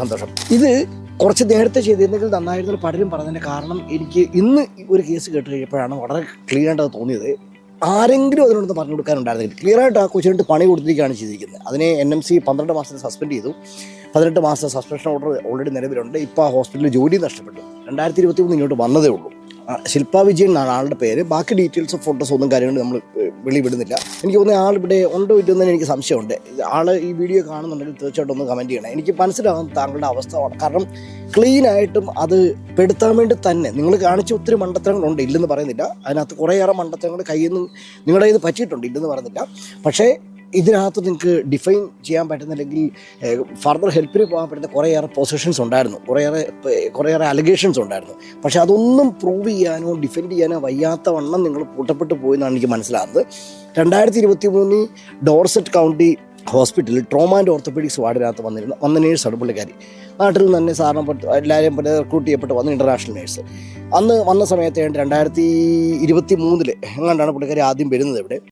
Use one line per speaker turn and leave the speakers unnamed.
സന്തോഷം. ഇത് കുറച്ച് നേരത്തെ ചെയ്തിരുന്നെങ്കിൽ നന്നായിരുന്നു പലരും പറഞ്ഞതിൻ്റെ കാരണം എനിക്ക് ഇന്ന് ഒരു കേസ് കേട്ട് കഴിയപ്പോഴാണ് വളരെ ക്ലിയർ ആയിട്ട് തോന്നിയത്. ആരെങ്കിലും അതിനോടൊന്ന് പറഞ്ഞു കൊടുക്കാനുണ്ടായിരുന്നെങ്കിൽ ക്ലിയർ ആയിട്ട് ആ കൊച്ചിനിട്ട് പണി കൊടുത്തിരിക്കുകയാണ് ചെയ്തിരിക്കുന്നത്. അതിനെ NMC 12 മാസത്തിന് സസ്പെൻഡ് ചെയ്തു. 18 മാസത്തെ സസ്പെൻഷൻ ഓർഡർ ഓൾറെഡി നിലവിലുണ്ട്. ഇപ്പോൾ ആ ഹോസ്പിറ്റലിൽ ജോലി നഷ്ടപ്പെട്ടു. 2023 ഇങ്ങോട്ട് വന്നതേ ഉള്ളൂ. ശില്പ വിജയൻ എന്നാണ് ആളുടെ പേര്. ബാക്കി ഡീറ്റെയിൽസ് ഫോട്ടോസ് ഒന്നും കാര്യങ്ങളും നമ്മൾ വെളിവിടുന്നില്ല. എനിക്ക് തോന്നുന്ന ആളിവിടെ ഉണ്ടോ ഇല്ലെന്നതിന് എനിക്ക് സംശയമുണ്ട്. ആൾ ഈ വീഡിയോ കാണുന്നുണ്ടെങ്കിൽ തീർച്ചയായിട്ടും ഒന്ന് കമൻറ്റ് ചെയ്യണം. എനിക്ക് മനസ്സിലാകും താങ്കളുടെ അവസ്ഥ. കാരണം ക്ലീനായിട്ടും അത് പെടുത്താൻ വേണ്ടി തന്നെ നിങ്ങൾ കാണിച്ച ഒത്തിരി മണ്ടത്തരങ്ങളുണ്ട്, ഇല്ലെന്ന് പറയുന്നില്ല. അതിനകത്ത് കുറേയേറെ മണ്ടത്തരങ്ങൾ കയ്യിൽ നിന്ന് നിങ്ങളുടെ കയ്യിൽ പറ്റിയിട്ടുണ്ട്, ഇല്ലെന്ന് പറയുന്നില്ല. പക്ഷേ ഇതിനകത്ത് നിങ്ങൾക്ക് ഡിഫൈൻ ചെയ്യാൻ പറ്റുന്ന അല്ലെങ്കിൽ ഫർദർ ഹെൽപ്പിന് പോകാൻ പറ്റുന്ന കുറേയേറെ പൊസിഷൻസ് ഉണ്ടായിരുന്നു, കുറേയേറെ അലിഗേഷൻസ് ഉണ്ടായിരുന്നു. പക്ഷേ അതൊന്നും പ്രൂവ് ചെയ്യാനോ ഡിഫെൻഡ് ചെയ്യാനോ വയ്യാത്ത വണ്ണം നിങ്ങൾ പൂട്ടപ്പെട്ടു പോയെന്നാണ് എനിക്ക് മനസ്സിലാകുന്നത്. 2023 ഡോർസെറ്റ് കൗണ്ടി ഹോസ്പിറ്റലിൽ ട്രോമ ആൻഡ് ഓർത്തോപീഡിക്സ് വാർഡിനകത്ത് വന്ന നേഴ്സാണ് പുള്ളിക്കാരി. നാട്ടിൽ നിന്ന് തന്നെ സാറിനെ എല്ലാവരെയും പോലെ റിക്രൂട്ട് ചെയ്യപ്പെട്ട് വന്ന ഇൻ്റർനാഷണൽ നേഴ്സ്. അന്ന് വന്ന സമയത്ത് 2023 എങ്ങാണ്ടാണ് പുള്ളിക്കാരി ആദ്യം വരുന്നത് ഇവിടെ.